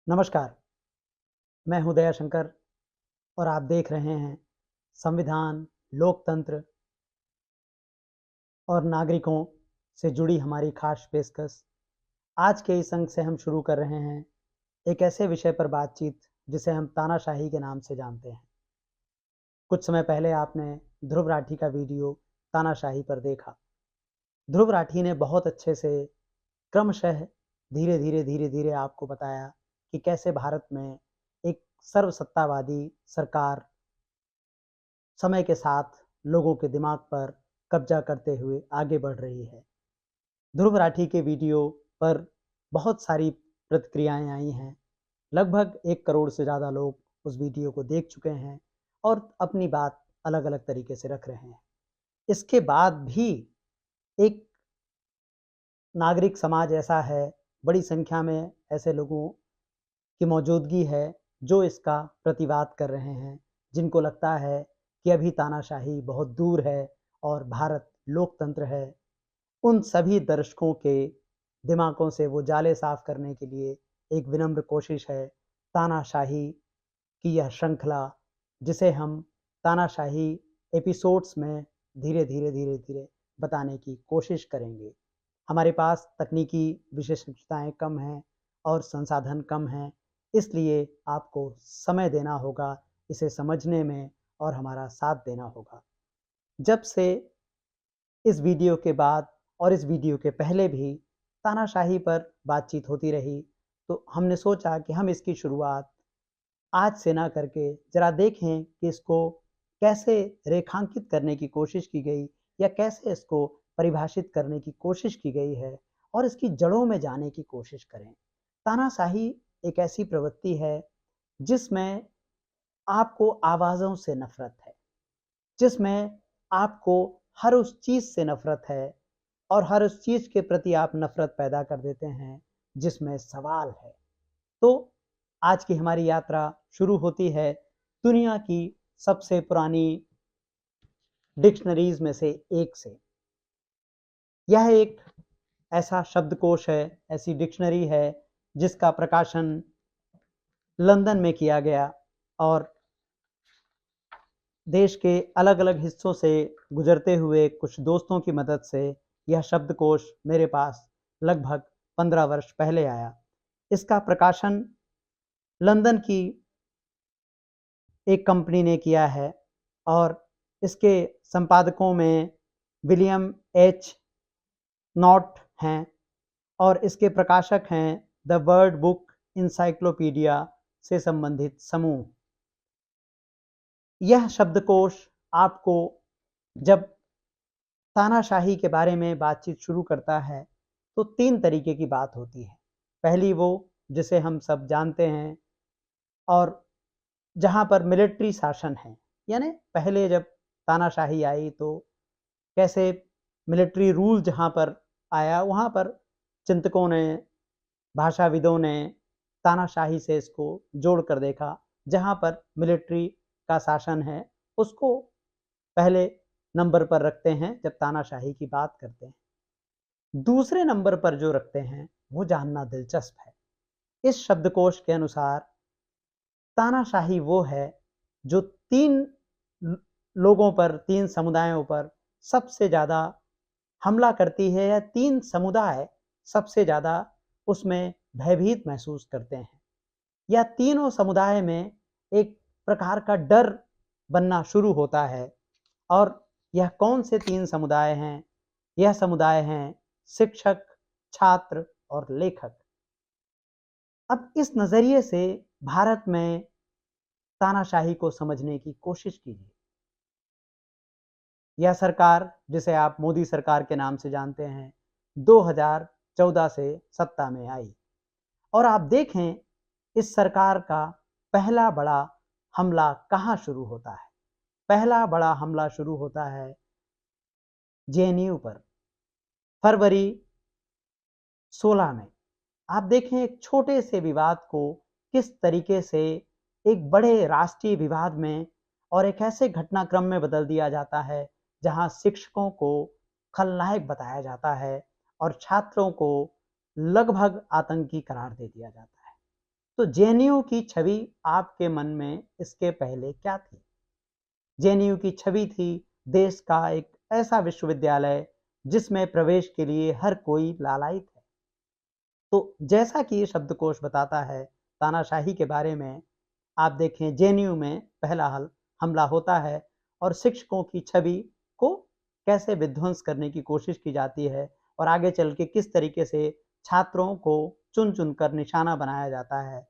नमस्कार, मैं हूं दयाशंकर और आप देख रहे हैं संविधान, लोकतंत्र और नागरिकों से जुड़ी हमारी खास पेशकश। आज के इस अंक से हम शुरू कर रहे हैं एक ऐसे विषय पर बातचीत जिसे हम तानाशाही के नाम से जानते हैं। कुछ समय पहले आपने ध्रुव राठी का वीडियो तानाशाही पर देखा। ध्रुव राठी ने बहुत अच्छे से क्रमशः धीरे-धीरे आपको बताया कि कैसे भारत में एक सर्वसत्तावादी सरकार समय के साथ लोगों के दिमाग पर कब्जा करते हुए आगे बढ़ रही है। ध्रुव राठी के वीडियो पर बहुत सारी प्रतिक्रियाएं आई हैं। लगभग 1 करोड़ से ज़्यादा लोग उस वीडियो को देख चुके हैं और अपनी बात अलग-अलग तरीके से रख रहे हैं। इसके बाद भी एक नागरिक समाज ऐसा है, बड़ी संख्या में ऐसे लोगों की मौजूदगी है जो इसका प्रतिवाद कर रहे हैं, जिनको लगता है कि अभी तानाशाही बहुत दूर है और भारत लोकतंत्र है। उन सभी दर्शकों के दिमागों से वो जाले साफ करने के लिए एक विनम्र कोशिश है तानाशाही की यह श्रृंखला, जिसे हम तानाशाही एपिसोड्स में धीरे-धीरे बताने की कोशिश करेंगे। हमारे पास तकनीकी विशेषताएं कम हैं और संसाधन कम हैं, इसलिए आपको समय देना होगा इसे समझने में और हमारा साथ देना होगा। जब से इस वीडियो के बाद और इस वीडियो के पहले भी तानाशाही पर बातचीत होती रही, तो हमने सोचा कि हम इसकी शुरुआत आज से ना करके ज़रा देखें कि इसको कैसे रेखांकित करने की कोशिश की गई या कैसे इसको परिभाषित करने की कोशिश की गई है और इसकी जड़ों में जाने की कोशिश करें। तानाशाही एक ऐसी प्रवृत्ति है जिसमें आपको आवाज़ों से नफ़रत है, जिसमें आपको हर उस चीज़ से नफ़रत है और हर उस चीज़ के प्रति आप नफ़रत पैदा कर देते हैं जिसमें सवाल है। तो आज की हमारी यात्रा शुरू होती है दुनिया की सबसे पुरानी डिक्शनरीज में से एक से। यह एक ऐसा शब्दकोश है, ऐसी डिक्शनरी है जिसका प्रकाशन लंदन में किया गया और देश के अलग-अलग हिस्सों से गुजरते हुए कुछ दोस्तों की मदद से यह शब्दकोश मेरे पास लगभग 15 वर्ष पहले आया। इसका प्रकाशन लंदन की एक कंपनी ने किया है और इसके संपादकों में विलियम एच नॉट हैं और इसके प्रकाशक हैं द वर्ड बुक इंसाइक्लोपीडिया से संबंधित समूह। यह शब्दकोश आपको जब तानाशाही के बारे में बातचीत शुरू करता है तो 3 तरीके की बात होती है। पहली वो जिसे हम सब जानते हैं और जहाँ पर मिलिट्री शासन है, यानी पहले जब तानाशाही आई तो कैसे मिलिट्री रूल जहाँ पर आया वहाँ पर चिंतकों ने, भाषाविदों ने तानाशाही से इसको जोड़ कर देखा। जहाँ पर मिलिट्री का शासन है उसको पहले नंबर पर रखते हैं जब तानाशाही की बात करते हैं। दूसरे नंबर पर जो रखते हैं वो जानना दिलचस्प है। इस शब्दकोश के अनुसार तानाशाही वो है जो 3 लोगों पर, 3 समुदायों पर सबसे ज़्यादा हमला करती है या 3 समुदाय सबसे ज़्यादा उसमें भयभीत महसूस करते हैं या तीनों समुदाय में एक प्रकार का डर बनना शुरू होता है। और यह कौन से 3 समुदाय हैं? यह समुदाय हैं शिक्षक, छात्र और लेखक। अब इस नज़रिए से भारत में तानाशाही को समझने की कोशिश कीजिए। यह सरकार, जिसे आप मोदी सरकार के नाम से जानते हैं, 2014 से सत्ता में आई और आप देखें इस सरकार का पहला बड़ा हमला कहाँ शुरू होता है? पहला बड़ा हमला शुरू होता है जेएनयू पर फरवरी 16 में। आप देखें एक छोटे से विवाद को किस तरीके से एक बड़े राष्ट्रीय विवाद में और एक ऐसे घटनाक्रम में बदल दिया जाता है जहां शिक्षकों को खलनायक बताया जाता है और छात्रों को लगभग आतंकी करार दे दिया जाता है। तो जेएनयू की छवि आपके मन में इसके पहले क्या थी? जेएनयू की छवि थी देश का एक ऐसा विश्वविद्यालय जिसमें प्रवेश के लिए हर कोई लालायित है। तो जैसा कि ये शब्दकोश बताता है तानाशाही के बारे में, आप देखें जेएनयू में पहला हमला होता है और शिक्षकों की छवि को कैसे विध्वंस करने की कोशिश की जाती है और आगे चल के किस तरीके से छात्रों को चुन चुन कर निशाना बनाया जाता है।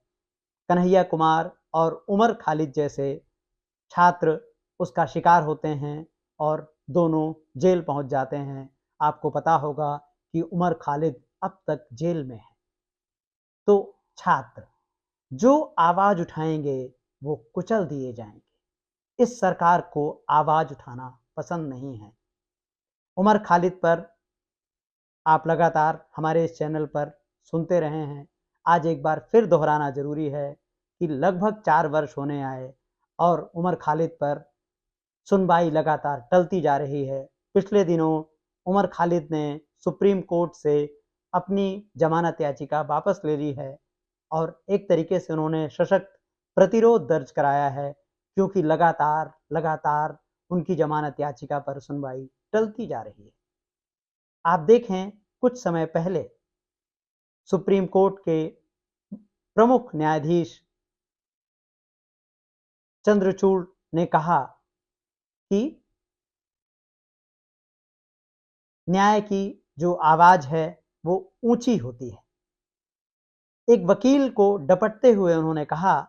कन्हैया कुमार और उमर खालिद जैसे छात्र उसका शिकार होते हैं और दोनों जेल पहुंच जाते हैं। आपको पता होगा कि उमर खालिद अब तक जेल में है। तो छात्र जो आवाज उठाएंगे वो कुचल दिए जाएंगे। इस सरकार को आवाज उठाना पसंद नहीं है। उमर खालिद पर आप लगातार हमारे इस चैनल पर सुनते रहे हैं। आज एक बार फिर दोहराना जरूरी है कि लगभग 4 वर्ष होने आए और उमर खालिद पर सुनवाई लगातार टलती जा रही है। पिछले दिनों उमर खालिद ने सुप्रीम कोर्ट से अपनी जमानत याचिका वापस ले ली है और एक तरीके से उन्होंने सशक्त प्रतिरोध दर्ज कराया है, क्योंकि लगातार उनकी जमानत याचिका पर सुनवाई टलती जा रही है। आप देखें कुछ समय पहले सुप्रीम कोर्ट के प्रमुख न्यायाधीश चंद्रचूड़ ने कहा कि न्याय की जो आवाज है वो ऊंची होती है। एक वकील को डपटते हुए उन्होंने कहा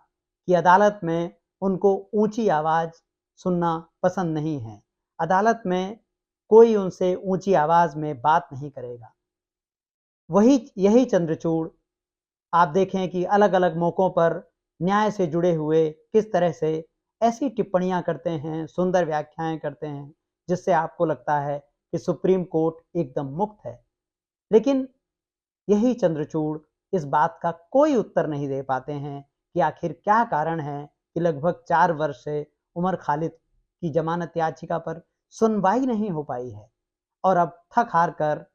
कि अदालत में उनको ऊंची आवाज सुनना पसंद नहीं है। अदालत में कोई उनसे ऊंची आवाज में बात नहीं करेगा। यही चंद्रचूड़ आप देखें कि अलग अलग मौकों पर न्याय से जुड़े हुए किस तरह से ऐसी टिप्पणियां करते हैं, सुंदर व्याख्याएं करते हैं, जिससे आपको लगता है कि सुप्रीम कोर्ट एकदम मुक्त है। लेकिन यही चंद्रचूड़ इस बात का कोई उत्तर नहीं दे पाते हैं कि आखिर क्या कारण है कि लगभग 4 वर्ष से उमर खालिद की जमानत याचिका पर सुनवाई नहीं हो पाई है और अब थक हार कर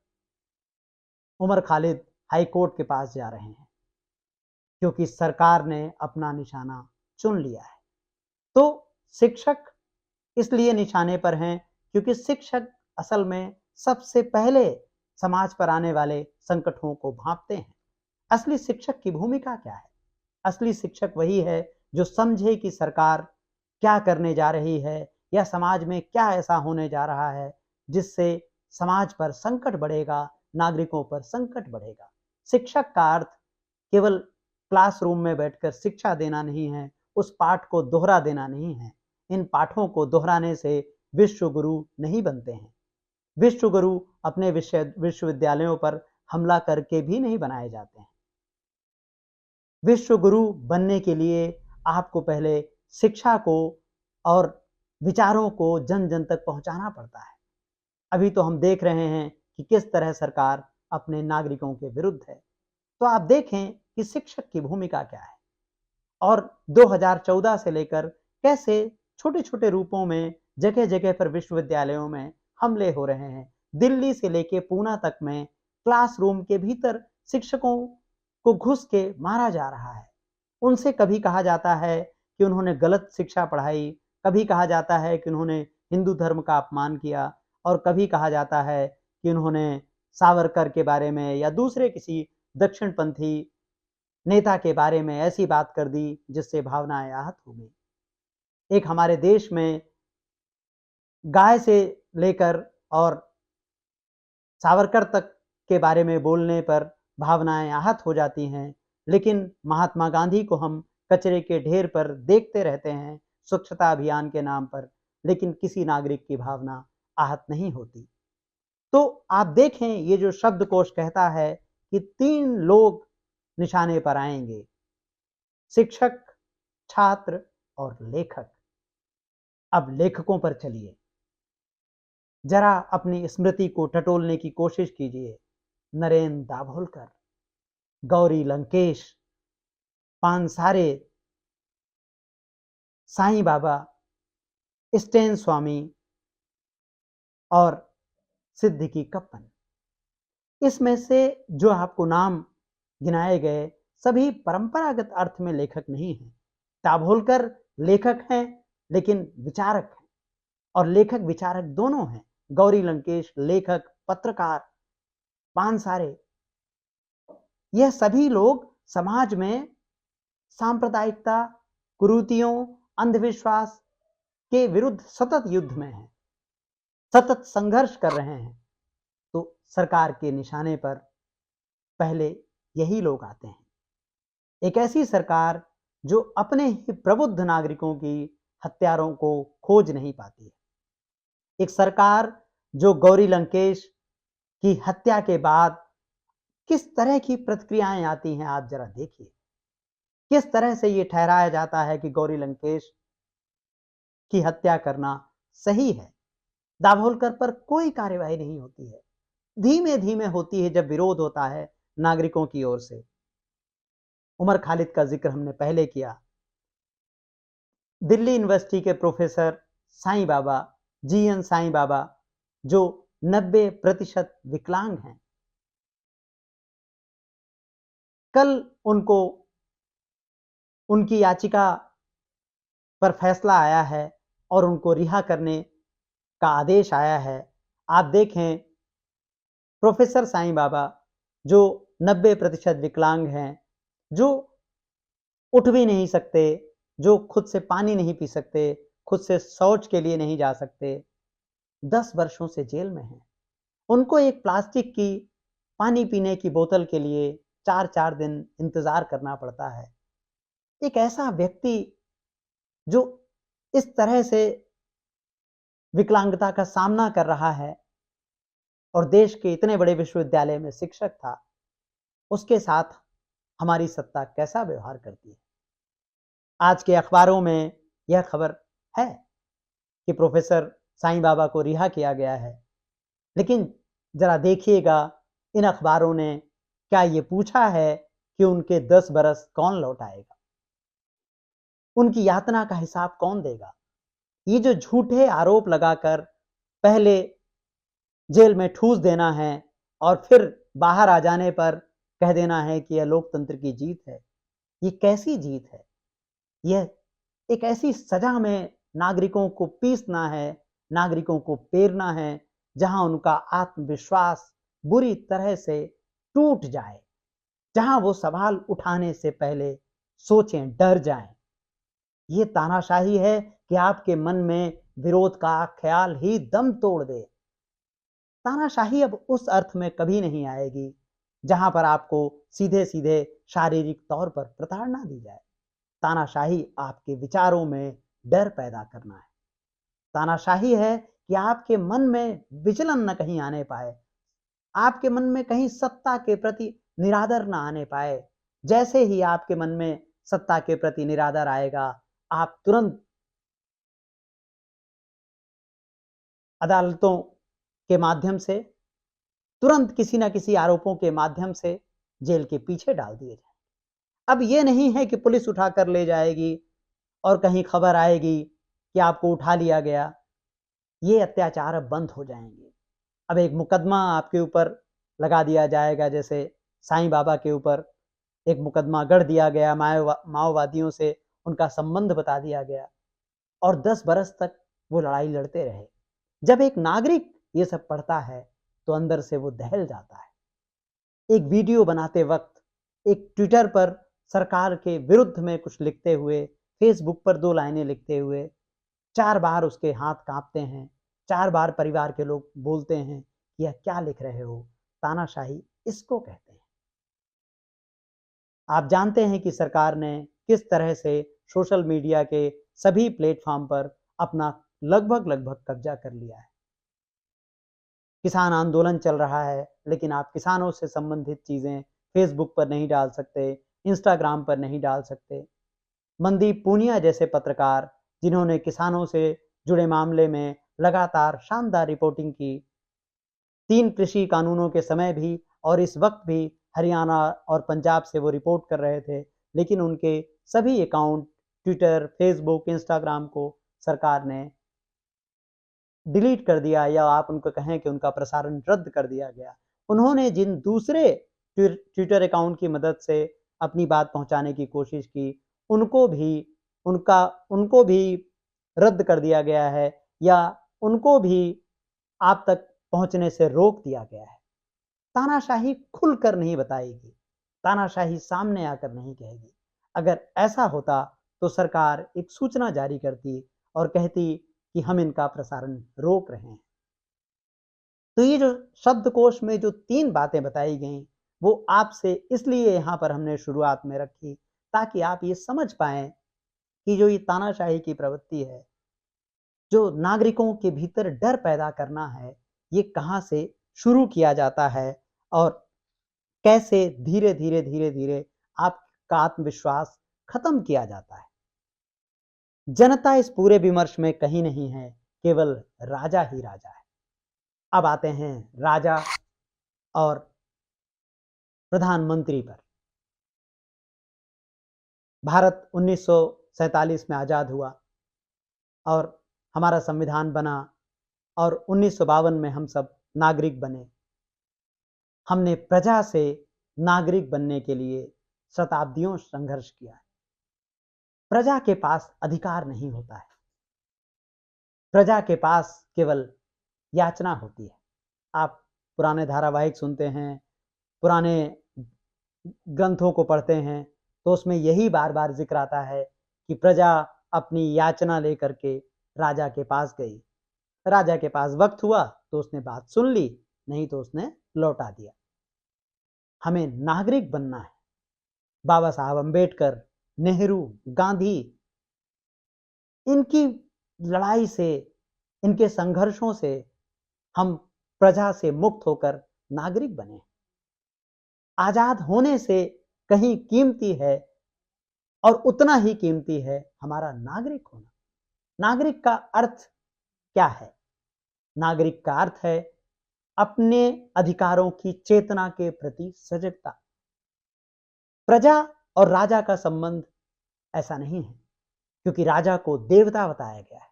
उमर खालिद हाई कोर्ट के पास जा रहे हैं, क्योंकि सरकार ने अपना निशाना चुन लिया है। तो शिक्षक इसलिए निशाने पर हैं क्योंकि शिक्षक असल में सबसे पहले समाज पर आने वाले संकटों को भांपते हैं। असली शिक्षक की भूमिका क्या है? असली शिक्षक वही है जो समझे कि सरकार क्या करने जा रही है या समाज में क्या ऐसा होने जा रहा है जिससे समाज पर संकट बढ़ेगा, नागरिकों पर संकट बढ़ेगा। शिक्षक का अर्थ केवल क्लासरूम में बैठकर शिक्षा देना नहीं है, उस पाठ को दोहरा देना नहीं है। इन पाठों को दोहराने से विश्व गुरु नहीं बनते हैं। विश्व गुरु अपने विश्वविद्यालयों पर हमला करके भी नहीं बनाए जाते हैं। विश्व गुरु बनने के लिए आपको पहले शिक्षा को और विचारों को जन जन तक पहुंचाना पड़ता है। अभी तो हम देख रहे हैं कि किस तरह सरकार अपने नागरिकों के विरुद्ध है। तो आप देखें कि शिक्षक की भूमिका क्या है और 2014 से लेकर कैसे छोटे छोटे रूपों में जगह जगह पर विश्वविद्यालयों में हमले हो रहे हैं। दिल्ली से लेकर पूना तक में क्लासरूम के भीतर शिक्षकों को घुस के मारा जा रहा है। उनसे कभी कहा जाता है कि उन्होंने गलत शिक्षा पढ़ाई, कभी कहा जाता है कि उन्होंने हिंदू धर्म का अपमान किया और कभी कहा जाता है कि उन्होंने सावरकर के बारे में या दूसरे किसी दक्षिणपंथी नेता के बारे में ऐसी बात कर दी जिससे भावनाएं आहत हो गई। एक हमारे देश में गाय से लेकर और सावरकर तक के बारे में बोलने पर भावनाएं आहत हो जाती हैं, लेकिन महात्मा गांधी को हम कचरे के ढेर पर देखते रहते हैं स्वच्छता अभियान के नाम पर, लेकिन किसी नागरिक की भावना आहत नहीं होती। तो आप देखें ये जो शब्दकोश कहता है कि 3 लोग निशाने पर आएंगे, शिक्षक, छात्र और लेखक। अब लेखकों पर चलिए, जरा अपनी स्मृति को टटोलने की कोशिश कीजिए। नरेंद्र दाभोलकर, गौरी लंकेश, पानसारे, साईं बाबा, स्टेन स्वामी और सिद्दीकी कप्पन। इसमें से जो आपको नाम गिनाए गए, सभी परंपरागत अर्थ में लेखक नहीं हैं। दाभोलकर लेखक हैं लेकिन विचारक हैं, और लेखक विचारक दोनों हैं। गौरी लंकेश लेखक, पत्रकार, पानसारे, यह सभी लोग समाज में सांप्रदायिकता, कुरीतियों, अंधविश्वास के विरुद्ध सतत युद्ध में हैं, सतत संघर्ष कर रहे हैं। तो सरकार के निशाने पर पहले यही लोग आते हैं। एक ऐसी सरकार जो अपने ही प्रबुद्ध नागरिकों की हत्यारों को खोज नहीं पाती है। एक सरकार जो गौरी लंकेश की हत्या के बाद किस तरह की प्रतिक्रियाएं आती हैं, आप जरा देखिए। किस तरह से यह ठहराया जाता है कि गौरी लंकेश की हत्या करना सही है। दाभोलकर पर कोई कार्यवाही नहीं होती है, धीमे धीमे होती है जब विरोध होता है नागरिकों की ओर से। उमर खालिद का जिक्र हमने पहले किया। दिल्ली यूनिवर्सिटी के प्रोफेसर साईं बाबा, जीएन साईं बाबा, जो 90% विकलांग हैं, कल उनको उनकी याचिका पर फैसला आया है और उनको रिहा करने का आदेश आया है। आप देखें, प्रोफेसर साईं बाबा जो 90% विकलांग हैं, जो उठ भी नहीं सकते, जो खुद से पानी नहीं पी सकते, खुद से शौच के लिए नहीं जा सकते, 10 वर्षों से जेल में हैं। उनको एक प्लास्टिक की पानी पीने की बोतल के लिए 4-4 दिन इंतजार करना पड़ता है। एक ऐसा व्यक्ति जो इस तरह से विकलांगता का सामना कर रहा है और देश के इतने बड़े विश्वविद्यालय में शिक्षक था, उसके साथ हमारी सत्ता कैसा व्यवहार करती है। आज के अखबारों में यह खबर है कि प्रोफेसर साईं बाबा को रिहा किया गया है, लेकिन जरा देखिएगा, इन अखबारों ने क्या ये पूछा है कि उनके 10 बरस कौन लौटाएगा, उनकी यातना का हिसाब कौन देगा। ये जो झूठे आरोप लगाकर पहले जेल में ठूस देना है और फिर बाहर आ जाने पर कह देना है कि यह लोकतंत्र की जीत है, ये कैसी जीत है। यह एक ऐसी सजा में नागरिकों को पीसना है, नागरिकों को पेरना है, जहां उनका आत्मविश्वास बुरी तरह से टूट जाए, जहां वो सवाल उठाने से पहले सोचें, डर जाएं। ये तानाशाही है कि आपके मन में विरोध का ख्याल ही दम तोड़ दे। तानाशाही अब उस अर्थ में कभी नहीं आएगी जहां पर आपको सीधे सीधे शारीरिक तौर पर प्रताड़ना दी जाए। तानाशाही आपके विचारों में डर पैदा करना है। तानाशाही है कि आपके मन में विचलन न कहीं आने पाए, आपके मन में कहीं सत्ता के प्रति निरादर न आने पाए। जैसे ही आपके मन में सत्ता के प्रति निरादर आएगा, आप तुरंत अदालतों के माध्यम से, तुरंत किसी न किसी आरोपों के माध्यम से जेल के पीछे डाल दिए जाए। अब यह नहीं है कि पुलिस उठा कर ले जाएगी और कहीं खबर आएगी कि आपको उठा लिया गया। ये अत्याचार अब बंद हो जाएंगे। अब एक मुकदमा आपके ऊपर लगा दिया जाएगा, जैसे साईं बाबा के ऊपर एक मुकदमा गढ़ दिया गया, माओवादियों से उनका संबंध बता दिया गया और 10 बरस तक वो लड़ाई लड़ते रहे। जब एक नागरिक ये सब पढ़ता है तो अंदर से वो दहल जाता है। एक वीडियो बनाते वक्त, एक ट्विटर पर सरकार के विरुद्ध में कुछ लिखते हुए, फेसबुक पर 2 लाइनें लिखते हुए 4 बार उसके हाथ कांपते हैं, 4 बार परिवार के लोग बोलते हैं कि यह क्या लिख रहे हो। तानाशाही इसको कहते हैं। आप जानते हैं कि सरकार ने किस तरह से सोशल मीडिया के सभी प्लेटफॉर्म पर अपना लगभग कब्जा कर लिया है। किसान आंदोलन चल रहा है, लेकिन आप किसानों से संबंधित चीजें फेसबुक पर नहीं डाल सकते, इंस्टाग्राम पर नहीं डाल सकते। मनदीप पूनिया जैसे पत्रकार, जिन्होंने किसानों से जुड़े मामले में लगातार शानदार रिपोर्टिंग की, 3 कृषि कानूनों के समय भी और इस वक्त भी हरियाणा और पंजाब से वो रिपोर्ट कर रहे थे, लेकिन उनके सभी अकाउंट ट्विटर, फेसबुक, इंस्टाग्राम को सरकार ने डिलीट कर दिया, या आप उनको कहें कि उनका प्रसारण रद्द कर दिया गया। उन्होंने जिन दूसरे ट्विटर अकाउंट की मदद से अपनी बात पहुंचाने की कोशिश की, उनको भी रद्द कर दिया गया है या उनको भी आप तक पहुंचने से रोक दिया गया है। तानाशाही खुलकर नहीं बताएगी, तानाशाही सामने आकर नहीं कहेगी। अगर ऐसा होता तो सरकार एक सूचना जारी करती और कहती कि हम इनका प्रसारण रोक रहे हैं। तो ये जो शब्दकोश में जो 3 बातें बताई गई, वो आपसे इसलिए यहाँ पर हमने शुरुआत में रखी ताकि आप ये समझ पाएँ कि जो ये तानाशाही की प्रवृत्ति है, जो नागरिकों के भीतर डर पैदा करना है, ये कहाँ से शुरू किया जाता है और कैसे धीरे-धीरे आपका आत्मविश्वास खत्म किया जाता है। जनता इस पूरे विमर्श में कहीं नहीं है, केवल राजा ही राजा है। अब आते हैं राजा और प्रधानमंत्री पर। भारत 1947 में आज़ाद हुआ और हमारा संविधान बना और 1952 में हम सब नागरिक बने। हमने प्रजा से नागरिक बनने के लिए शताब्दियों संघर्ष किया है। प्रजा के पास अधिकार नहीं होता है, प्रजा के पास केवल याचना होती है। आप पुराने धारावाहिक सुनते हैं, पुराने ग्रंथों को पढ़ते हैं, तो उसमें यही बार बार जिक्र आता है कि प्रजा अपनी याचना लेकर के राजा के पास गई। राजा के पास वक्त हुआ तो उसने बात सुन ली, नहीं तो उसने लौटा दिया। हमें नागरिक बनना है। बाबा साहब अंबेडकर, नेहरू, गांधी, इनकी लड़ाई से, इनके संघर्षों से हम प्रजा से मुक्त होकर नागरिक बने। आजाद होने से कहीं कीमती है और उतना ही कीमती है हमारा नागरिक होना। नागरिक का अर्थ क्या है? नागरिक का अर्थ है अपने अधिकारों की चेतना के प्रति सजगता। प्रजा और राजा का संबंध ऐसा नहीं है, क्योंकि राजा को देवता बताया गया है।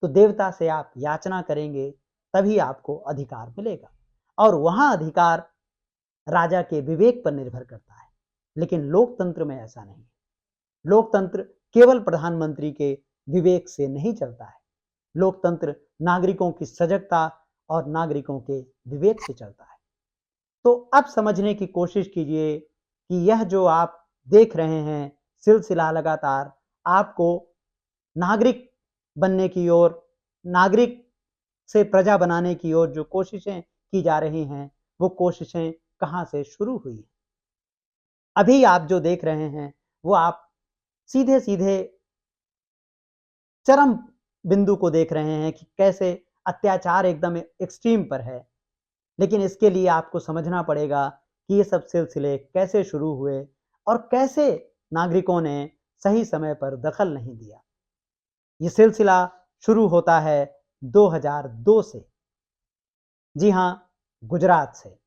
तो देवता से आप याचना करेंगे तभी आपको अधिकार मिलेगा, और वहां अधिकार राजा के विवेक पर निर्भर करता है। लेकिन लोकतंत्र में ऐसा नहीं है। लोकतंत्र केवल प्रधानमंत्री के विवेक से नहीं चलता है। लोकतंत्र नागरिकों की सजगता और नागरिकों के विवेक से चलता है। तो अब समझने की कोशिश कीजिए कि यह जो आप देख रहे हैं सिलसिला लगातार आपको नागरिक बनने की ओर, नागरिक से प्रजा बनाने की ओर जो कोशिशें की जा रही हैं, वो कोशिशें कहां से शुरू हुई? अभी आप जो देख रहे हैं वो आप सीधे सीधे चरम बिंदु को देख रहे हैं कि कैसे अत्याचार एकदम एक्सट्रीम पर है। लेकिन इसके लिए आपको समझना पड़ेगा कि ये सब सिलसिले कैसे शुरू हुए और कैसे नागरिकों ने सही समय पर दखल नहीं दिया। ये सिलसिला शुरू होता है 2002 से। जी हां, गुजरात से।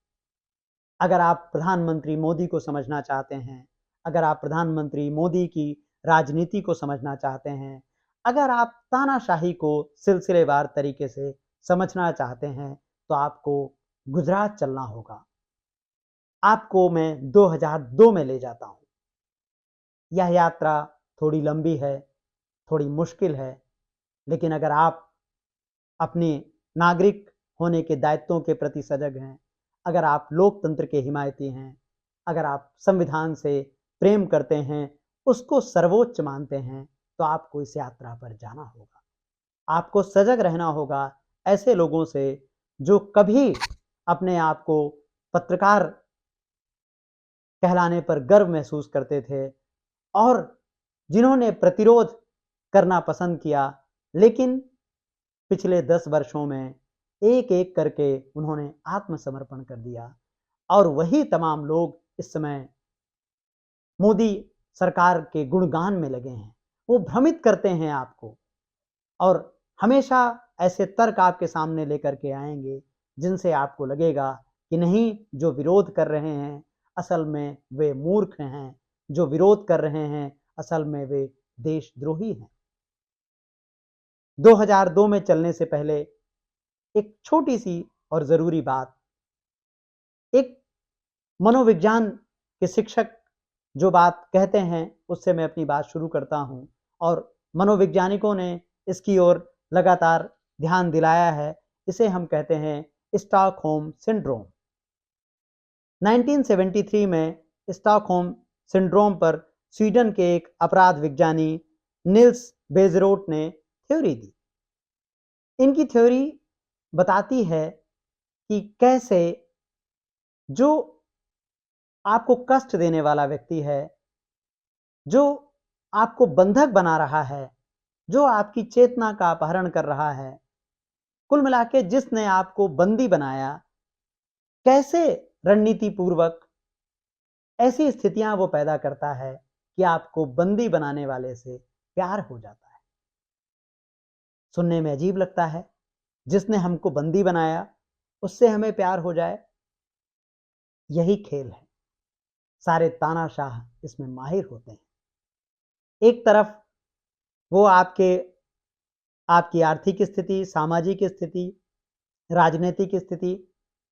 अगर आप प्रधानमंत्री मोदी को समझना चाहते हैं, अगर आप प्रधानमंत्री मोदी की राजनीति को समझना चाहते हैं, अगर आप तानाशाही को सिलसिलेवार तरीके से समझना चाहते हैं, तो आपको गुजरात चलना होगा। आपको मैं 2002 में ले जाता हूं। यह यात्रा थोड़ी लंबी है, थोड़ी मुश्किल है, लेकिन अगर आप अपने नागरिक होने के दायित्वों के प्रति सजग हैं, अगर आप लोकतंत्र के हिमायती हैं, अगर आप संविधान से प्रेम करते हैं, उसको सर्वोच्च मानते हैं, तो आपको इस यात्रा पर जाना होगा। आपको सजग रहना होगा ऐसे लोगों से जो कभी अपने आप को पत्रकार कहलाने पर गर्व महसूस करते थे और जिन्होंने प्रतिरोध करना पसंद किया, लेकिन पिछले 10 वर्षों में एक-एक करके उन्होंने आत्मसमर्पण कर दिया। और वही तमाम लोग इस समय मोदी सरकार के गुणगान में लगे हैं। वो भ्रमित करते हैं आपको और हमेशा ऐसे तर्क आपके सामने लेकर के आएंगे जिनसे आपको लगेगा कि नहीं, जो विरोध कर रहे हैं असल में वे मूर्ख हैं, जो विरोध कर रहे हैं असल में वे देशद्रोही हैं। 2002 में चलने से पहले एक छोटी सी और जरूरी बात, एक मनोविज्ञान के शिक्षक जो बात कहते हैं उससे मैं अपनी बात शुरू करता हूं और मनोवैज्ञानिकों ने इसकी ओर लगातार ध्यान दिलाया है। इसे हम कहते हैं स्टॉकहोम सिंड्रोम। 1973 में स्टॉकहोम सिंड्रोम पर स्वीडन के एक अपराध विज्ञानी निल्स बेजरोट ने थ्योरी दी। इनकी थ्योरी बताती है कि कैसे जो आपको कष्ट देने वाला व्यक्ति है, जो आपको बंधक बना रहा है, जो आपकी चेतना का अपहरण कर रहा है, कुल मिला के जिसने आपको बंदी बनाया, कैसे रणनीति पूर्वक ऐसी स्थितियां वो पैदा करता है कि आपको बंदी बनाने वाले से प्यार हो जाता है। सुनने में अजीब लगता है, जिसने हमको बंदी बनाया उससे हमें प्यार हो जाए। यही खेल है। सारे तानाशाह इसमें माहिर होते हैं। एक तरफ वो आपकी आर्थिक स्थिति, सामाजिक स्थिति, राजनीतिक स्थिति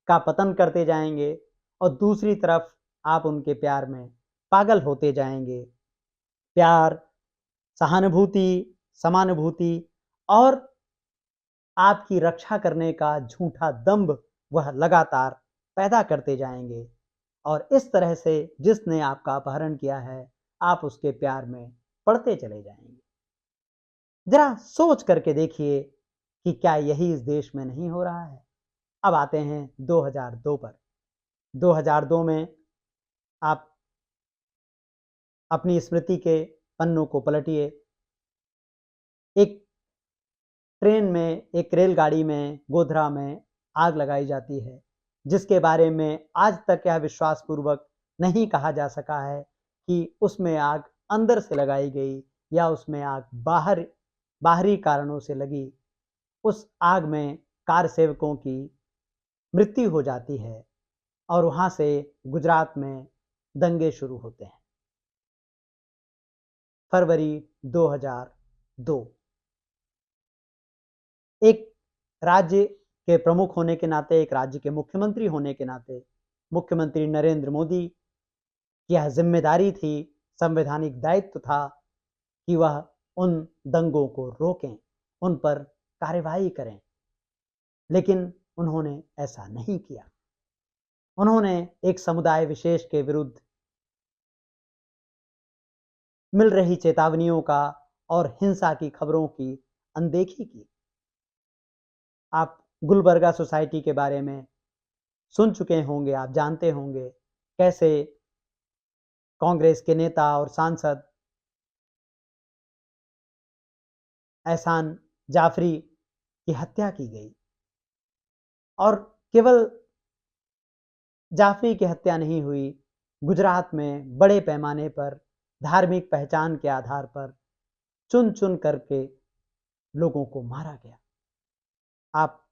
का पतन करते जाएंगे और दूसरी तरफ आप उनके प्यार में पागल होते जाएंगे। प्यार, सहानुभूति, समानुभूति और आपकी रक्षा करने का झूठा दंभ वह लगातार पैदा करते जाएंगे और इस तरह से जिसने आपका अपहरण किया है, आप उसके प्यार में पड़ते चले जाएंगे। जरा सोच करके देखिए कि क्या यही इस देश में नहीं हो रहा है। अब आते हैं 2002 पर। 2002 में आप अपनी स्मृति के पन्नों को पलटिए। एक ट्रेन में, एक रेलगाड़ी में, गोधरा में आग लगाई जाती है, जिसके बारे में आज तक यह विश्वासपूर्वक नहीं कहा जा सका है कि उसमें आग अंदर से लगाई गई या उसमें आग बाहरी कारणों से लगी। उस आग में कार सेवकों की मृत्यु हो जाती है और वहां से गुजरात में दंगे शुरू होते हैं। फरवरी 2002। एक राज्य के प्रमुख होने के नाते, एक राज्य के मुख्यमंत्री होने के नाते, मुख्यमंत्री नरेंद्र मोदी की यह जिम्मेदारी थी, संवैधानिक दायित्व था कि वह उन दंगों को रोकें, उन पर कार्रवाई करें। लेकिन उन्होंने ऐसा नहीं किया। उन्होंने एक समुदाय विशेष के विरुद्ध मिल रही चेतावनियों का और हिंसा की खबरों की अनदेखी की। आप गुलबर्गा सोसाइटी के बारे में सुन चुके होंगे, आप जानते होंगे कैसे कांग्रेस के नेता और सांसद एहसान जाफरी की हत्या की गई। और केवल जाफरी की हत्या नहीं हुई, गुजरात में बड़े पैमाने पर धार्मिक पहचान के आधार पर चुन चुन करके लोगों को मारा गया। आप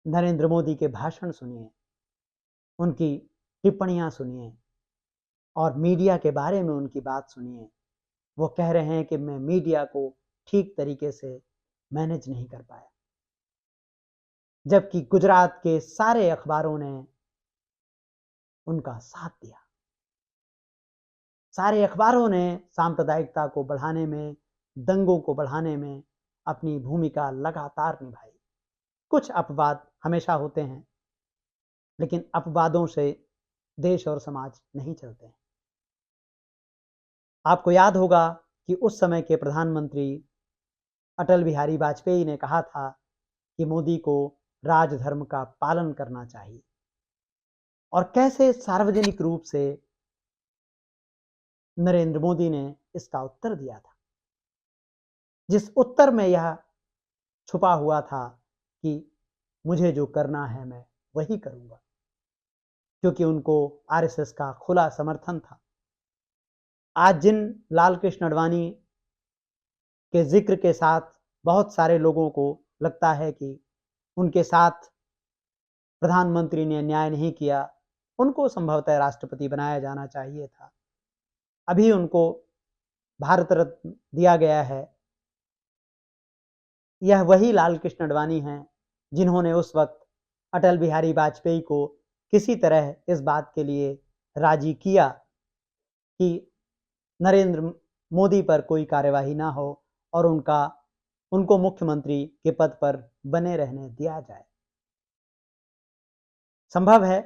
नरेंद्र मोदी के भाषण सुनिए, उनकी टिप्पणियां सुनिए और मीडिया के बारे में उनकी बात सुनिए। वो कह रहे हैं कि मैं मीडिया को ठीक तरीके से मैनेज नहीं कर पाया, जबकि गुजरात के सारे अखबारों ने उनका साथ दिया। सारे अखबारों ने सांप्रदायिकता को बढ़ाने में, दंगों को बढ़ाने में अपनी भूमिका लगातार निभाई। कुछ अपवाद हमेशा होते हैं, लेकिन अपवादों से देश और समाज नहीं चलते हैं। आपको याद होगा कि उस समय के प्रधानमंत्री अटल बिहारी वाजपेयी ने कहा था कि मोदी को राजधर्म का पालन करना चाहिए, और कैसे सार्वजनिक रूप से नरेंद्र मोदी ने इसका उत्तर दिया था, जिस उत्तर में यह छुपा हुआ था कि मुझे जो करना है मैं वही करूंगा, क्योंकि उनको आरएसएस का खुला समर्थन था। आज जिन लाल कृष्ण आडवाणी के जिक्र के साथ बहुत सारे लोगों को लगता है कि उनके साथ प्रधानमंत्री ने न्याय नहीं किया, उनको संभवतः राष्ट्रपति बनाया जाना चाहिए था। अभी उनको भारत रत्न दिया गया है। यह वही लाल कृष्ण आडवाणी हैं जिन्होंने उस वक्त अटल बिहारी वाजपेयी को किसी तरह इस बात के लिए राजी किया कि नरेंद्र मोदी पर कोई कार्यवाही ना हो और उनको मुख्यमंत्री के पद पर बने रहने दिया जाए। संभव है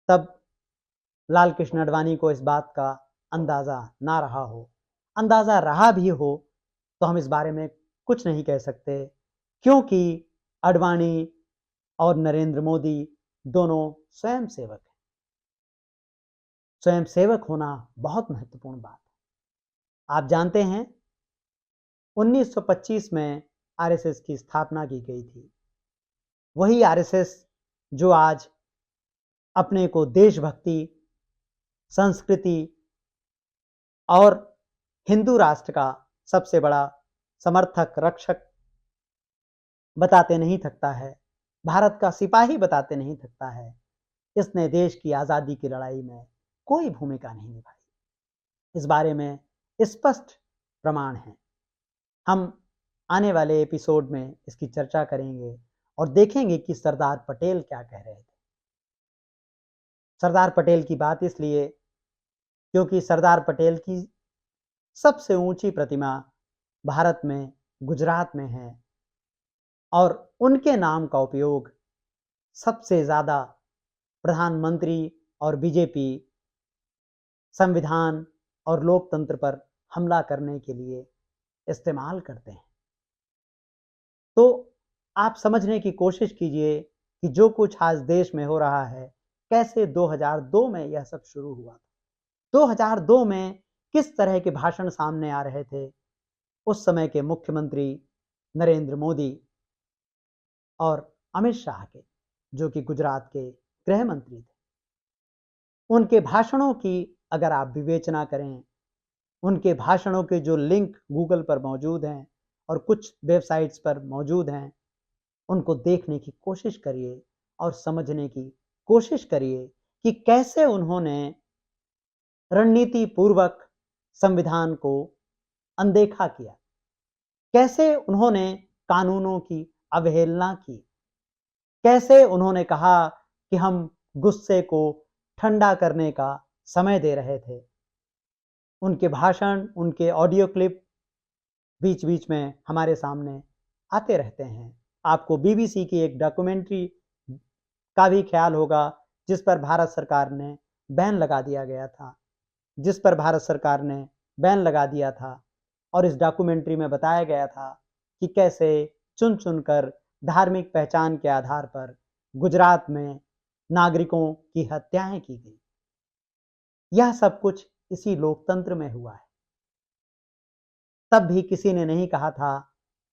तब लाल कृष्ण आडवाणी को इस बात का अंदाजा ना रहा हो, अंदाजा रहा भी हो तो हम इस बारे में कुछ नहीं कह सकते, क्योंकि आडवाणी और नरेंद्र मोदी दोनों स्वयं सेवक हैं। स्वयं सेवक होना बहुत महत्वपूर्ण बात है। आप जानते हैं 1925 में आरएसएस की स्थापना की गई थी। वही आरएसएस जो आज अपने को देशभक्ति, संस्कृति और हिंदू राष्ट्र का सबसे बड़ा समर्थक, रक्षक बताते नहीं थकता है, भारत का सिपाही बताते नहीं थकता है, इसने देश की आज़ादी की लड़ाई में कोई भूमिका नहीं निभाई। इस बारे में स्पष्ट प्रमाण हैं। हम आने वाले एपिसोड में इसकी चर्चा करेंगे और देखेंगे कि सरदार पटेल क्या कह रहे थे। सरदार पटेल की बात इसलिए क्योंकि सरदार पटेल की सबसे ऊंची प्रतिमा भारत में गुजरात में है और उनके नाम का उपयोग सबसे ज़्यादा प्रधानमंत्री और बीजेपी संविधान और लोकतंत्र पर हमला करने के लिए इस्तेमाल करते हैं। तो आप समझने की कोशिश कीजिए कि जो कुछ आज देश में हो रहा है, कैसे 2002 में यह सब शुरू हुआ। 2002 में किस तरह के भाषण सामने आ रहे थे उस समय के मुख्यमंत्री नरेंद्र मोदी और अमित शाह के, जो कि गुजरात के गृह मंत्री थे। उनके भाषणों की अगर आप विवेचना करें, उनके भाषणों के जो लिंक गूगल पर मौजूद हैं और कुछ वेबसाइट्स पर मौजूद हैं, उनको देखने की कोशिश करिए और समझने की कोशिश करिए कि कैसे उन्होंने रणनीति पूर्वक संविधान को अनदेखा किया, कैसे उन्होंने कानूनों की अवहेलना की, कैसे उन्होंने कहा कि हम गुस्से को ठंडा करने का समय दे रहे थे। उनके भाषण, उनके ऑडियो क्लिप बीच बीच में हमारे सामने आते रहते हैं। आपको बीबीसी की एक डॉक्यूमेंट्री का भी ख्याल होगा जिस पर भारत सरकार ने बैन लगा दिया गया था, और इस डॉक्यूमेंट्री में बताया गया था कि कैसे चुन चुनकर धार्मिक पहचान के आधार पर गुजरात में नागरिकों की हत्याएं की गई। यह सब कुछ इसी लोकतंत्र में हुआ है। तब भी किसी ने नहीं कहा था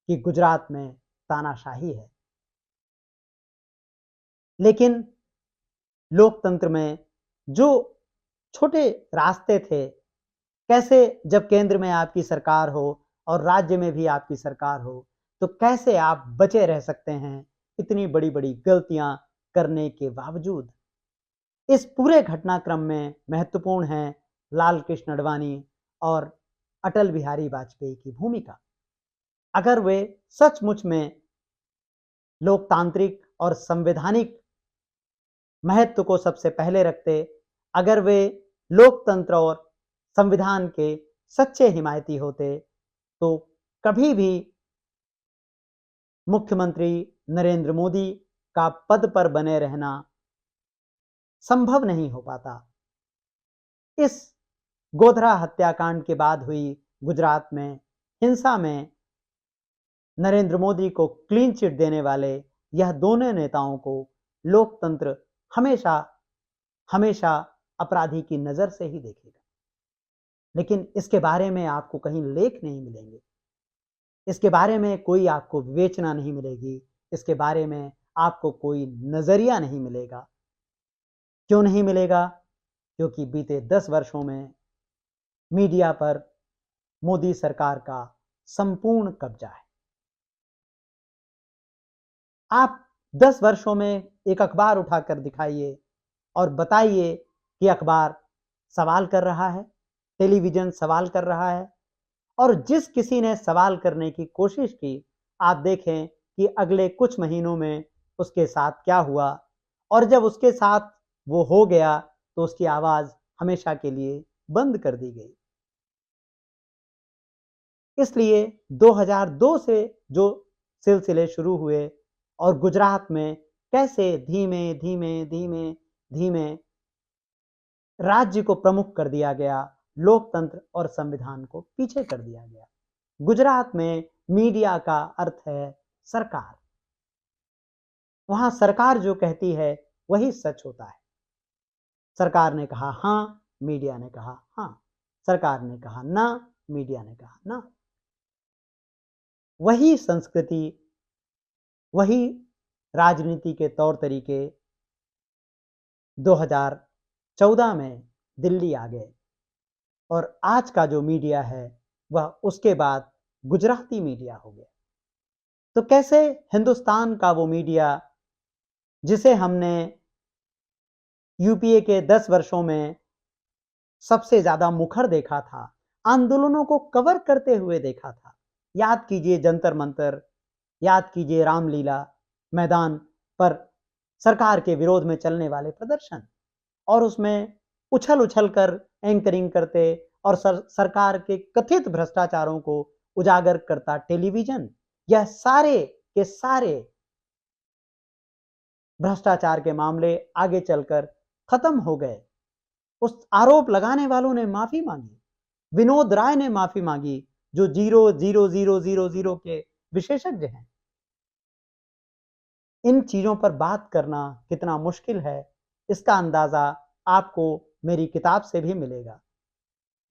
कि गुजरात में तानाशाही है, लेकिन लोकतंत्र में जो छोटे रास्ते थे, कैसे जब केंद्र में आपकी सरकार हो और राज्य में भी आपकी सरकार हो तो कैसे आप बचे रह सकते हैं इतनी बड़ी बड़ी गलतियां करने के बावजूद। इस पूरे घटनाक्रम में महत्वपूर्ण है लाल कृष्ण आडवाणी और अटल बिहारी वाजपेयी की भूमिका। अगर वे सचमुच में लोकतांत्रिक और संवैधानिक महत्व को सबसे पहले रखते, अगर वे लोकतंत्र और संविधान के सच्चे हिमायती होते, तो कभी भी मुख्यमंत्री नरेंद्र मोदी का पद पर बने रहना संभव नहीं हो पाता। इस गोधरा हत्याकांड के बाद हुई गुजरात में हिंसा में नरेंद्र मोदी को क्लीन चिट देने वाले यह दोनों नेताओं को लोकतंत्र हमेशा हमेशा अपराधी की नजर से ही देखेगा। लेकिन इसके बारे में आपको कहीं लेख नहीं मिलेंगे, इसके बारे में कोई आपको विवेचना नहीं मिलेगी, इसके बारे में आपको कोई नजरिया नहीं मिलेगा। क्यों नहीं मिलेगा? क्योंकि बीते 10 वर्षों में मीडिया पर मोदी सरकार का संपूर्ण कब्जा है। आप 10 वर्षों में एक अखबार उठाकर दिखाइए और बताइए कि अखबार सवाल कर रहा है, टेलीविजन सवाल कर रहा है, और जिस किसी ने सवाल करने की कोशिश की, आप देखें कि अगले कुछ महीनों में उसके साथ क्या हुआ, और जब उसके साथ वो हो गया तो उसकी आवाज हमेशा के लिए बंद कर दी गई। इसलिए 2002 से जो सिलसिले शुरू हुए और गुजरात में कैसे धीमे धीमे धीमे धीमे राज्य को प्रमुख कर दिया गया, लोकतंत्र और संविधान को पीछे कर दिया गया। गुजरात में मीडिया का अर्थ है सरकार। वहां सरकार जो कहती है वही सच होता है। सरकार ने कहा हाँ, मीडिया ने कहा हाँ, सरकार ने कहा ना, मीडिया ने कहा ना। वही संस्कृति, वही राजनीति के तौर तरीके 2014 में दिल्ली आ गए और आज का जो मीडिया है वह उसके बाद गुजराती मीडिया हो गया। तो कैसे हिंदुस्तान का वो मीडिया जिसे हमने यूपीए के 10 वर्षों में सबसे ज्यादा मुखर देखा था, आंदोलनों को कवर करते हुए देखा था। याद कीजिए जंतर मंतर, याद कीजिए रामलीला मैदान पर सरकार के विरोध में चलने वाले प्रदर्शन, और उसमें उछल उछल कर एंकरिंग करते और सरकार के कथित भ्रष्टाचारों को उजागर करता टेलीविजन। यह सारे के सारे भ्रष्टाचार के मामले आगे चलकर खत्म हो गए। उस आरोप लगाने वालों ने माफी मांगी, विनोद राय ने माफी मांगी, जो 0.0000 के विशेषज्ञ हैं। इन चीजों पर बात करना कितना मुश्किल है, इसका अंदाजा आपको मेरी किताब से भी मिलेगा।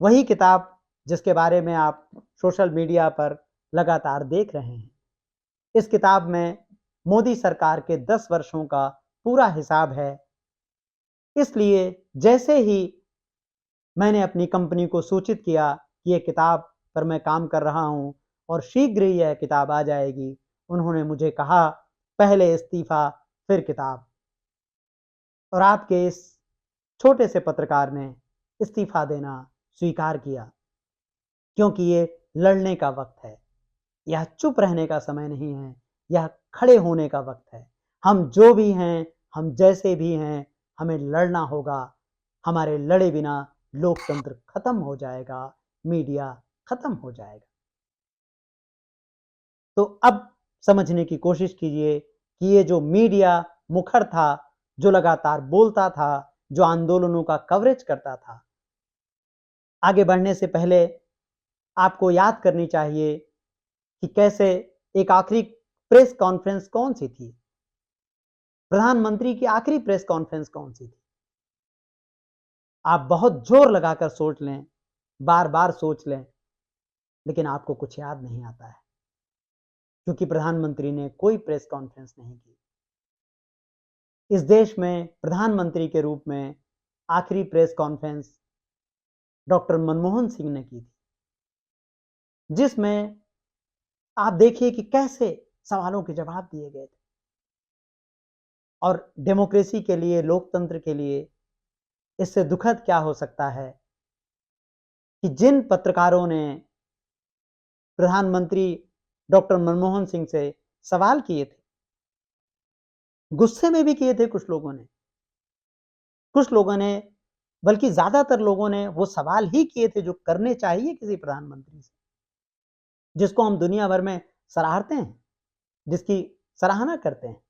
वही किताब जिसके बारे में आप सोशल मीडिया पर लगातार देख रहे हैं। इस किताब में मोदी सरकार के 10 वर्षों का पूरा हिसाब है। इसलिए जैसे ही मैंने अपनी कंपनी को सूचित किया कि यह किताब पर मैं काम कर रहा हूं और शीघ्र ही यह किताब आ जाएगी, उन्होंने मुझे कहा पहले इस्तीफा फिर किताब। और आपके इस छोटे से पत्रकार ने इस्तीफा देना स्वीकार किया, क्योंकि ये लड़ने का वक्त है। यह चुप रहने का समय नहीं है, यह खड़े होने का वक्त है। हम जो भी हैं, हम जैसे भी हैं, हमें लड़ना होगा। हमारे लड़े बिना लोकतंत्र खत्म हो जाएगा, मीडिया खत्म हो जाएगा। तो अब समझने की कोशिश कीजिए कि ये जो मीडिया मुखर था, जो लगातार बोलता था, जो आंदोलनों का कवरेज करता था, आगे बढ़ने से पहले आपको याद करनी चाहिए कि कैसे एक आखिरी प्रेस कॉन्फ्रेंस कौन सी थी, प्रधानमंत्री की आखिरी प्रेस कॉन्फ्रेंस कौन सी थी। आप बहुत जोर लगाकर सोच लें, बार बार सोच लें, लेकिन आपको कुछ याद नहीं आता है, क्योंकि प्रधानमंत्री ने कोई प्रेस कॉन्फ्रेंस नहीं की। इस देश में प्रधानमंत्री के रूप में आखिरी press conference doctor Manmohan Singh ने की थी, जिसमें आप देखिए कि कैसे सवालों के जवाब दिए गए थे। और डेमोक्रेसी के लिए, लोकतंत्र के लिए इससे दुखद क्या हो सकता है कि जिन पत्रकारों ने प्रधानमंत्री डॉक्टर मनमोहन सिंह से सवाल किए थे, गुस्से में भी किए थे कुछ लोगों ने, बल्कि ज्यादातर लोगों ने वो सवाल ही किए थे जो करने चाहिए किसी प्रधानमंत्री से, जिसको हम दुनिया भर में सराहते हैं, जिसकी सराहना करते हैं।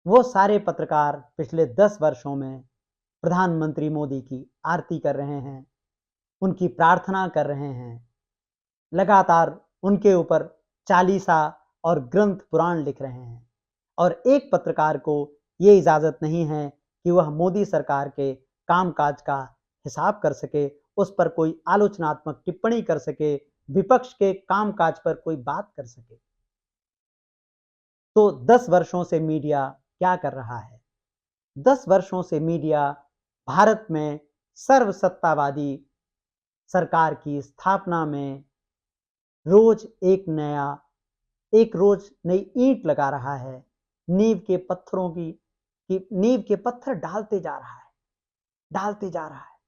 वो सारे पत्रकार पिछले 10 वर्षों में प्रधानमंत्री मोदी की आरती कर रहे हैं, उनकी प्रार्थना कर रहे हैं, लगातार उनके ऊपर चालीसा और ग्रंथ पुराण लिख रहे हैं। और एक पत्रकार को ये इजाजत नहीं है कि वह मोदी सरकार के कामकाज का हिसाब कर सके, उस पर कोई आलोचनात्मक टिप्पणी कर सके, विपक्ष के कामकाज पर कोई बात कर सके। तो 10 वर्षों से मीडिया क्या कर रहा है? 10 वर्षों से मीडिया भारत में सर्वसत्तावादी सरकार की स्थापना में रोज रोज नई ईंट लगा रहा है, नींव के पत्थर डालते जा रहा है,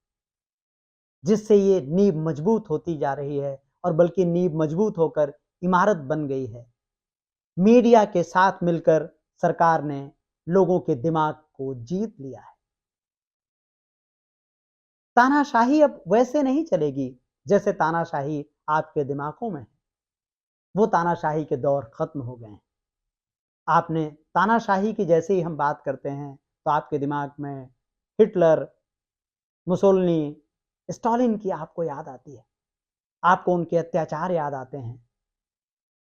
जिससे ये नींव मजबूत होती जा रही है, और बल्कि नींव मजबूत होकर इमारत बन गई है। मीडिया के साथ मिलकर सरकार ने लोगों के दिमाग को जीत लिया है। तानाशाही अब वैसे नहीं चलेगी जैसे तानाशाही आपके दिमागों में है। वो तानाशाही के दौर खत्म हो गए हैं। आपने तानाशाही की जैसे ही हम बात करते हैं तो आपके दिमाग में हिटलर, मुसोलिनी, स्टालिन की आपको याद आती है। आपको उनके अत्याचार याद आते हैं।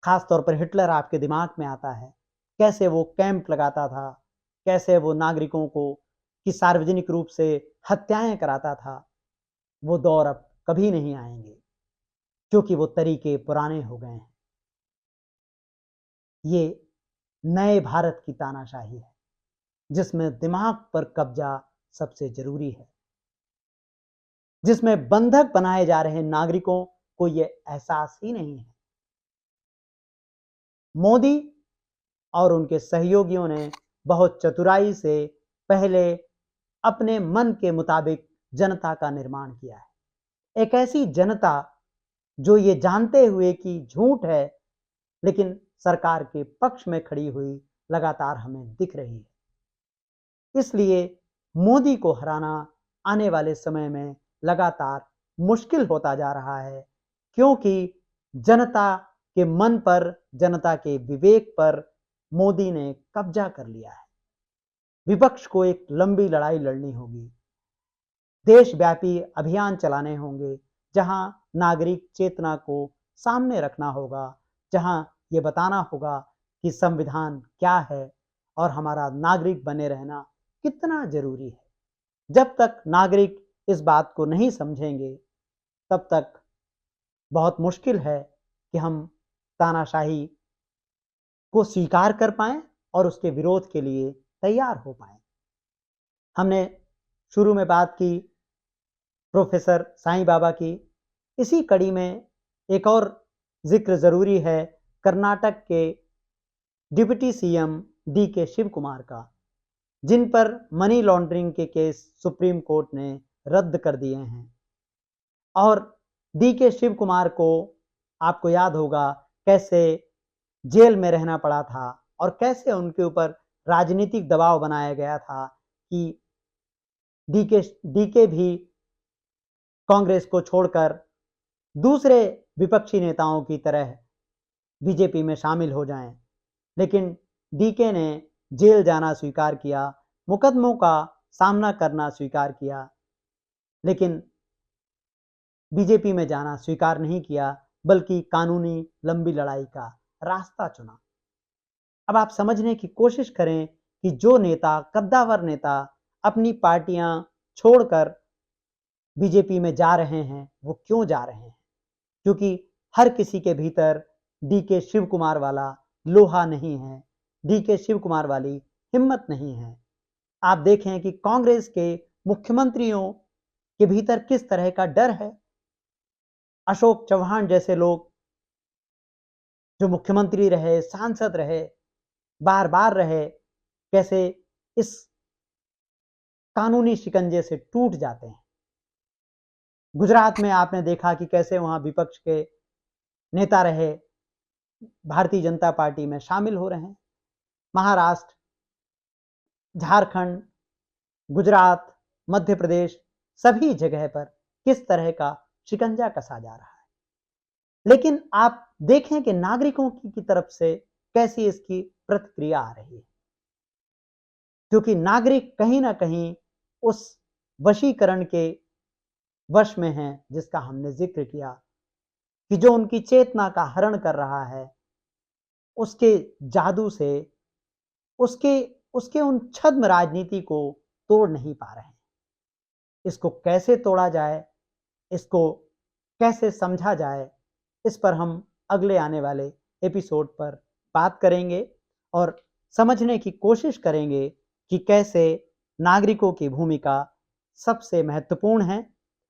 खास तौर पर हिटलर आपके दिमाग में आता है। कैसे वो कैंप लगाता था, कैसे वो नागरिकों को की सार्वजनिक रूप से हत्याएं कराता था। वो दौर अब कभी नहीं आएंगे क्योंकि वो तरीके पुराने हो गए हैं। ये नए भारत की तानाशाही है जिसमें दिमाग पर कब्जा सबसे जरूरी है, जिसमें बंधक बनाए जा रहे नागरिकों को ये एहसास ही नहीं है। मोदी और उनके सहयोगियों ने बहुत चतुराई से पहले अपने मन के मुताबिक जनता का निर्माण किया है। एक ऐसी जनता जो ये जानते हुए कि झूठ है लेकिन सरकार के पक्ष में खड़ी हुई लगातार हमें दिख रही है। इसलिए मोदी को हराना आने वाले समय में लगातार मुश्किल होता जा रहा है क्योंकि जनता के मन पर, जनता के विवेक पर मोदी ने कब्जा कर लिया है। विपक्ष को एक लंबी लड़ाई लड़नी होगी। देशव्यापी अभियान चलाने होंगे जहां नागरिक चेतना को सामने रखना होगा, जहां ये बताना होगा कि संविधान क्या है और हमारा नागरिक बने रहना कितना जरूरी है। जब तक नागरिक इस बात को नहीं समझेंगे तब तक बहुत मुश्किल है कि हम तानाशाही को स्वीकार कर पाएं और उसके विरोध के लिए तैयार हो पाएं। हमने शुरू में बात की प्रोफेसर साईं बाबा की। इसी कड़ी में एक और जिक्र जरूरी है कर्नाटक के deputy CM DK Shivakumar का, जिन पर मनी लॉन्ड्रिंग के केस सुप्रीम कोर्ट ने रद्द कर दिए हैं। और डीके शिव कुमार को आपको याद होगा कैसे जेल में रहना पड़ा था और कैसे उनके ऊपर राजनीतिक दबाव बनाया गया था कि डीके भी कांग्रेस को छोड़कर दूसरे विपक्षी नेताओं की तरह बीजेपी में शामिल हो जाएं। लेकिन डीके ने जेल जाना स्वीकार किया, मुकदमों का सामना करना स्वीकार किया, लेकिन बीजेपी में जाना स्वीकार नहीं किया बल्कि कानूनी लंबी लड़ाई का रास्ता चुना। अब आप समझने की कोशिश करें कि जो नेता, कद्दावर नेता अपनी पार्टियां छोड़कर बीजेपी में जा रहे हैं वो क्यों जा रहे हैं? क्योंकि हर किसी के भीतर डीके शिव कुमार वाला लोहा नहीं है, डीके शिव कुमार वाली हिम्मत नहीं है। आप देखें कि कांग्रेस के मुख्यमंत्रियों के भीतर किस तरह का डर है। अशोक चौहान जैसे लोग जो मुख्यमंत्री रहे, सांसद रहे, बार बार रहे, कैसे इस कानूनी शिकंजे से टूट जाते हैं। गुजरात में आपने देखा कि कैसे वहां विपक्ष के नेता रहे, भारतीय जनता पार्टी में शामिल हो रहे हैं। महाराष्ट्र, झारखंड, गुजरात, मध्य प्रदेश, सभी जगह पर किस तरह का शिकंजा कसा जा रहा है। लेकिन आप देखें कि नागरिकों की तरफ से कैसी इसकी प्रतिक्रिया आ रही है, क्योंकि नागरिक कहीं ना कहीं उस वशीकरण के वश में हैं जिसका हमने जिक्र किया कि जो उनकी चेतना का हरण कर रहा है, उसके जादू से, उसके उसके उन छद्म राजनीति को तोड़ नहीं पा रहे हैं। इसको कैसे तोड़ा जाए, इसको कैसे समझा जाए, इस पर हम अगले आने वाले एपिसोड पर बात करेंगे और समझने की कोशिश करेंगे कि कैसे नागरिकों की भूमिका सबसे महत्वपूर्ण है।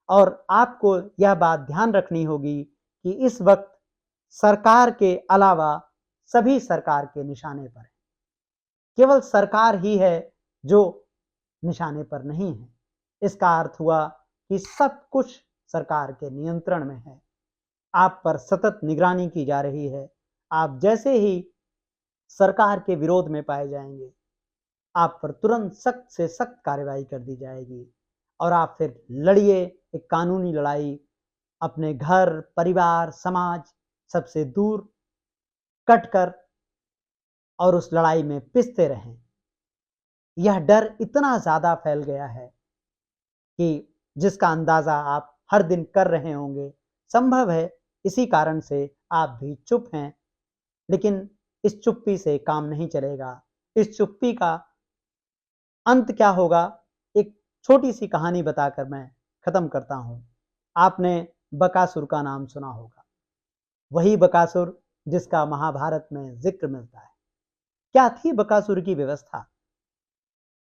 और आपको यह बात ध्यान रखनी होगी कि इस वक्त सरकार के अलावा सभी सरकार के निशाने पर है। केवल सरकार ही है जो निशाने पर नहीं है। इसका अर्थ हुआ कि सब कुछ सरकार के नियंत्रण में है। आप पर सतत निगरानी की जा रही है। आप जैसे ही सरकार के विरोध में पाए जाएंगे, आप पर तुरंत सख्त से सख्त कार्रवाई कर दी जाएगी और आप फिर लड़िए, एक कानूनी लड़ाई अपने घर, परिवार, समाज सबसे दूर कटकर और उस लड़ाई में पिसते रहें। यह डर इतना ज़्यादा फैल गया है कि जिसका अंदाज़ा आप हर दिन कर रहे होंगे। संभव है इसी कारण से आप भी चुप हैं, लेकिन इस चुप्पी से काम नहीं चलेगा। इस चुप्पी का अंत क्या होगा, एक छोटी-सी कहानी बताकर मैं खत्म करता हूँ। आपने बकासुर का नाम सुना होगा। वही बकासुर जिसका महाभारत में ज़िक्र मिलता है। क्या थी बकासुर की व्यवस्था?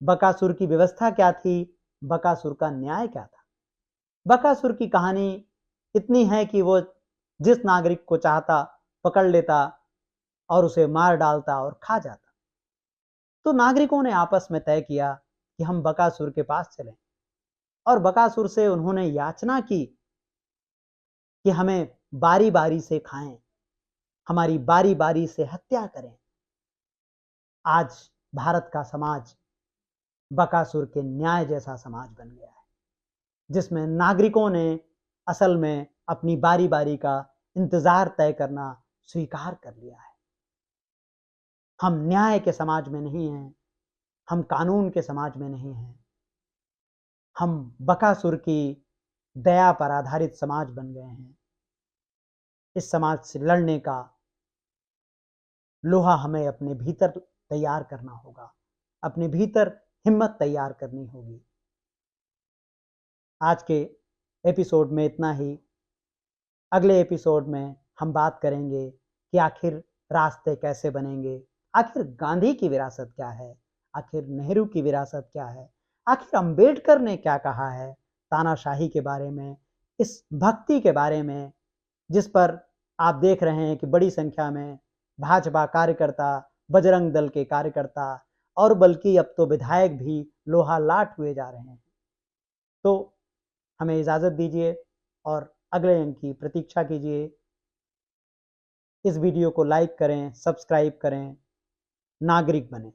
बकासुर की व्यवस्था क्या थी? बकासुर का न्याय क्या था? बकासुर की कहानी इतनी है कि वो जिस नागरिक को चाहता पकड़ लेता और उसे मार डालता और खा जाता। तो नागरिकों ने आपस में तय किया कि हम बकासुर के पास चलें और बकासुर से उन्होंने याचना की कि हमें बारी-बारी से खाएं, हमारी बारी-बारी से हत्या करें। आज भारत का समाज बकासुर के न्याय जैसा समाज बन गया है, जिसमें नागरिकों ने असल में अपनी बारी-बारी का इंतजार तय करना स्वीकार कर लिया है। हम न्याय के समाज में नहीं हैं, हम कानून के समाज में नहीं हैं। हम बकासुर की दया पर आधारित समाज बन गए हैं। इस समाज से लड़ने का लोहा हमें अपने भीतर तैयार करना होगा, अपने भीतर हिम्मत तैयार करनी होगी। आज के एपिसोड में इतना ही। अगले एपिसोड में हम बात करेंगे कि आखिर रास्ते कैसे बनेंगे, आखिर गांधी की विरासत क्या है, आखिर नेहरू की विरासत क्या है, आखिर अंबेडकर ने क्या कहा है तानाशाही के बारे में, इस भक्ति के बारे में, जिस पर आप देख रहे हैं कि बड़ी संख्या में भाजपा कार्यकर्ता, बजरंग दल के कार्यकर्ता और बल्कि अब तो विधायक भी लोहा लाट हुए जा रहे हैं। तो हमें इजाज़त दीजिए और अगले अंक की प्रतीक्षा कीजिए। इस वीडियो को लाइक करें, सब्सक्राइब करें, नागरिक बनें।